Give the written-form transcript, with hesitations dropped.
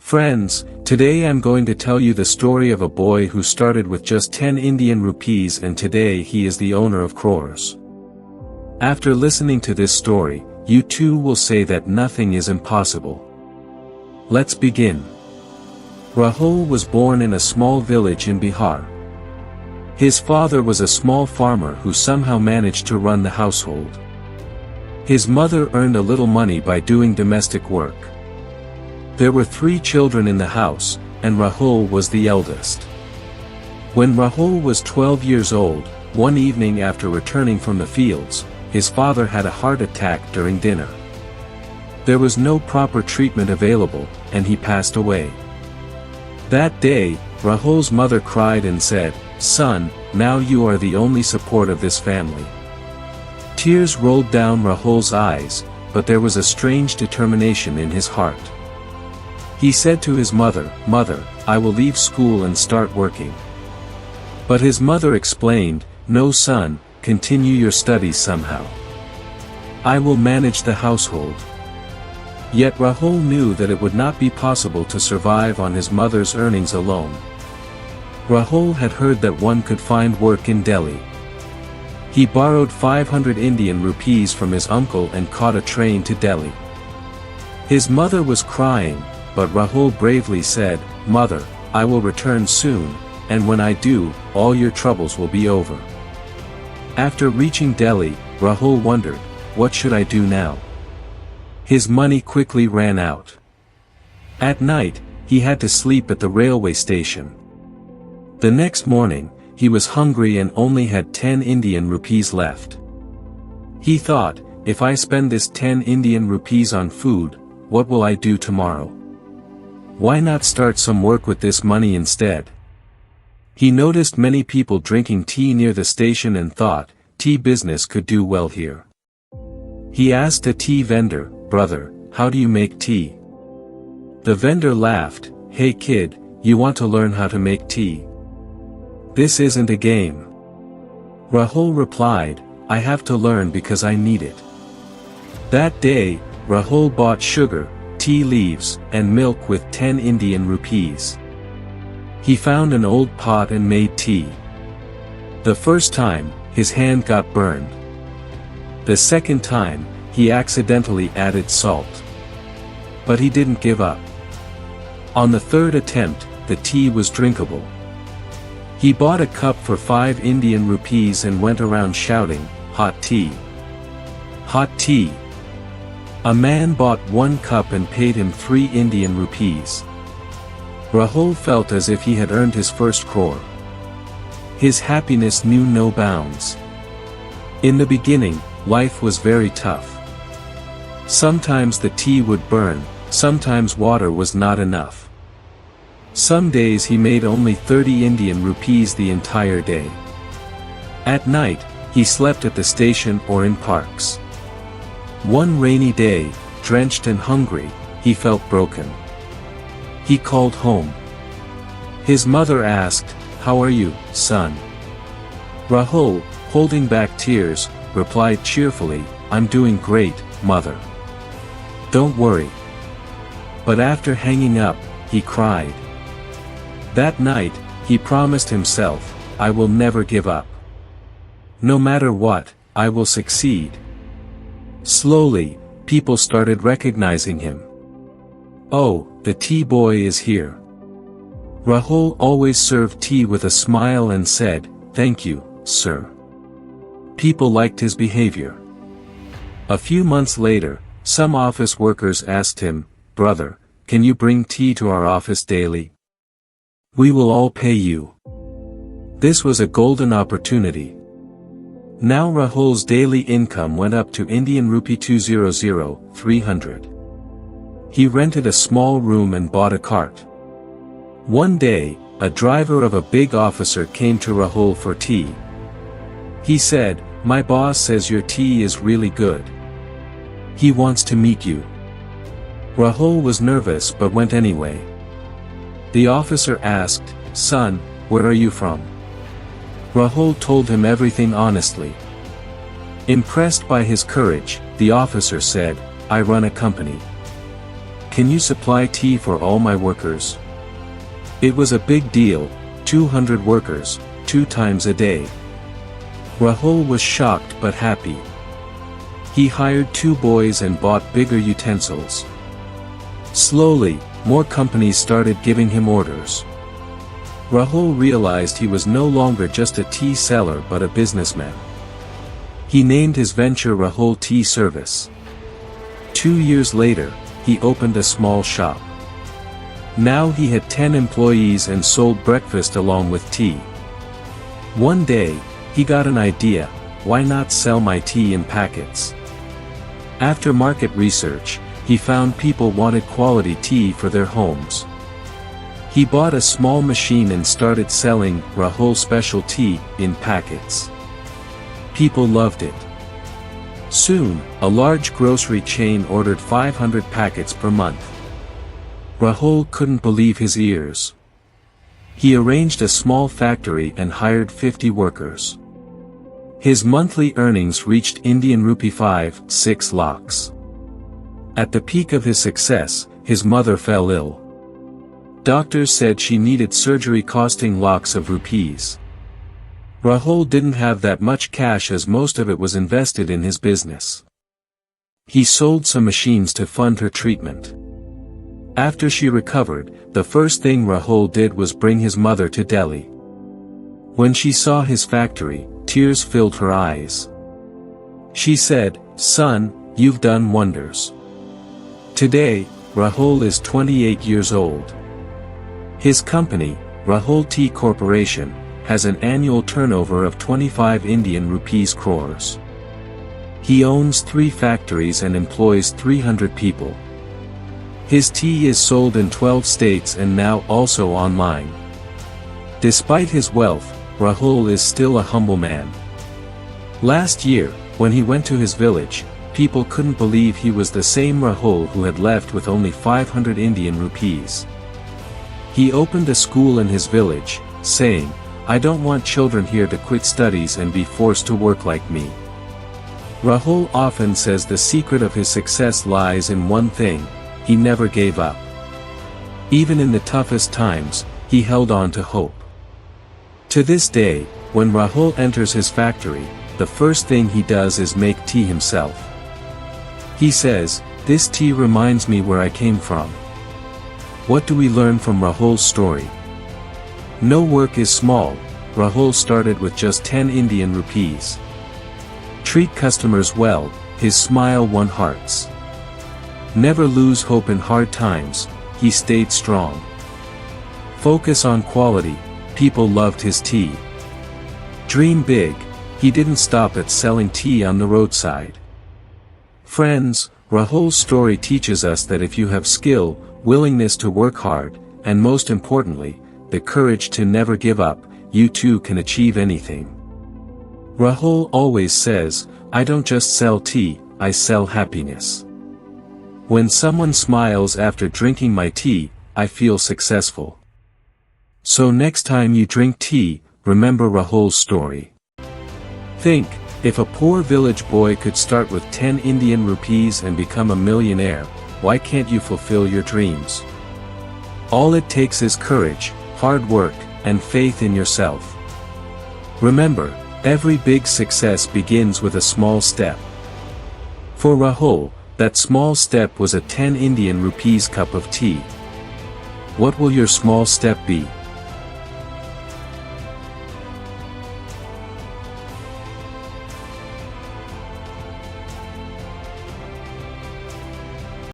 Friends, today I'm going to tell you the story of a boy who started with just 10 Indian rupees and today he is the owner of crores. After listening to this story, you too will say that nothing is impossible. Let's begin. Rahul was born in a small village in Bihar. His father was a small farmer who somehow managed to run the household. His mother earned a little money by doing domestic work. There were 3 children in the house, and Rahul was the eldest. When Rahul was 12 years old, one evening after returning from the fields, his father had a heart attack during dinner. There was no proper treatment available, and he passed away. That day, Rahul's mother cried and said, "Son, now you are the only support of this family." Tears rolled down Rahul's eyes, but there was a strange determination in his heart. He said to his mother, "Mother, I will leave school and start working." But his mother explained, "No son, continue your studies somehow. I will manage the household." Yet Rahul knew that it would not be possible to survive on his mother's earnings alone. Rahul had heard that one could find work in Delhi. He borrowed 500 Indian rupees from his uncle and caught a train to Delhi. His mother was crying, but Rahul bravely said, "Mother, I will return soon, and when I do, all your troubles will be over." After reaching Delhi, Rahul wondered, what should I do now? His money quickly ran out. At night, he had to sleep at the railway station. The next morning, he was hungry and only had 10 Indian rupees left. He thought, if I spend this 10 Indian rupees on food, what will I do tomorrow? Why not start some work with this money instead? He noticed many people drinking tea near the station and thought, tea business could do well here. He asked a tea vendor, "Brother, how do you make tea?" The vendor laughed, "Hey kid, you want to learn how to make tea? This isn't a game." Rahul replied, "I have to learn because I need it." That day, Rahul bought sugar, tea leaves, and milk with 10 Indian rupees. He found an old pot and made tea. The first time, his hand got burned. The second time, he accidentally added salt. But he didn't give up. On the third attempt, the tea was drinkable. He bought a cup for 5 Indian rupees and went around shouting, "Hot tea! Hot tea!" A man bought 1 cup and paid him 3 Indian rupees. Rahul felt as if he had earned his first crore. His happiness knew no bounds. In the beginning, life was very tough. Sometimes the tea would burn, sometimes water was not enough. Some days he made only 30 Indian rupees the entire day. At night, he slept at the station or in parks. One rainy day, drenched and hungry, he felt broken. He called home. His mother asked, "How are you, son?" Rahul, holding back tears, replied cheerfully, "I'm doing great, mother. Don't worry." But after hanging up, he cried. That night, he promised himself, "I will never give up. No matter what, I will succeed." Slowly, people started recognizing him. "Oh, the tea boy is here." Rahul always served tea with a smile and said, "Thank you, sir." People liked his behavior. A few months later, some office workers asked him, "Brother, can you bring tea to our office daily? We will all pay you." This was a golden opportunity. Now Rahul's daily income went up to Indian rupee 300. He rented a small room and bought a cart. One day, a driver of a big officer came to Rahul for tea. He said, "My boss says your tea is really good. He wants to meet you." Rahul was nervous but went anyway. The officer asked, "Son, where are you from?" Rahul told him everything honestly. Impressed by his courage, the officer said, "I run a company. Can you supply tea for all my workers? It was a big deal, 200 workers, 2 times a day. Rahul was shocked but happy. He hired 2 boys and bought bigger utensils. Slowly, more companies started giving him orders. Rahul realized he was no longer just a tea seller but a businessman. He named his venture Rahul Tea Service. 2 years later, he opened a small shop. Now he had 10 employees and sold breakfast along with tea. One day, he got an idea: why not sell my tea in packets? After market research, he found people wanted quality tea for their homes. He bought a small machine and started selling Rahul Special Tea in packets. People loved it. Soon, a large grocery chain ordered 500 packets per month. Rahul couldn't believe his ears. He arranged a small factory and hired 50 workers. His monthly earnings reached Indian rupee 5-6 lakhs. At the peak of his success, his mother fell ill. Doctors said she needed surgery costing lakhs of rupees. Rahul didn't have that much cash as most of it was invested in his business. He sold some machines to fund her treatment. After she recovered, the first thing Rahul did was bring his mother to Delhi. When she saw his factory, tears filled her eyes. She said, "Son, you've done wonders." Today, Rahul is 28 years old. His company, Rahul Tea Corporation, has an annual turnover of 25 Indian rupees crores. He owns 3 factories and employs 300 people. His tea is sold in 12 states and now also online. Despite his wealth, Rahul is still a humble man. Last year, when he went to his village, people couldn't believe he was the same Rahul who had left with only 500 Indian rupees. He opened a school in his village, saying, "I don't want children here to quit studies and be forced to work like me." Rahul often says the secret of his success lies in one thing: he never gave up. Even in the toughest times, he held on to hope. To this day, when Rahul enters his factory, the first thing he does is make tea himself. He says, "This tea reminds me where I came from." What do we learn from Rahul's story? No work is small. Rahul started with just 10 Indian rupees. Treat customers well, his smile won hearts. Never lose hope in hard times, he stayed strong. Focus on quality, people loved his tea. Dream big, he didn't stop at selling tea on the roadside. Friends, Rahul's story teaches us that if you have skill, willingness to work hard, and most importantly, the courage to never give up, you too can achieve anything. Rahul always says, "I don't just sell tea, I sell happiness. When someone smiles after drinking my tea, I feel successful." So next time you drink tea, remember Rahul's story. Think, if a poor village boy could start with 10 Indian rupees and become a millionaire, why can't you fulfill your dreams? All it takes is courage, hard work, and faith in yourself. Remember, every big success begins with a small step. For Rahul, that small step was a 10 Indian rupees cup of tea. What will your small step be?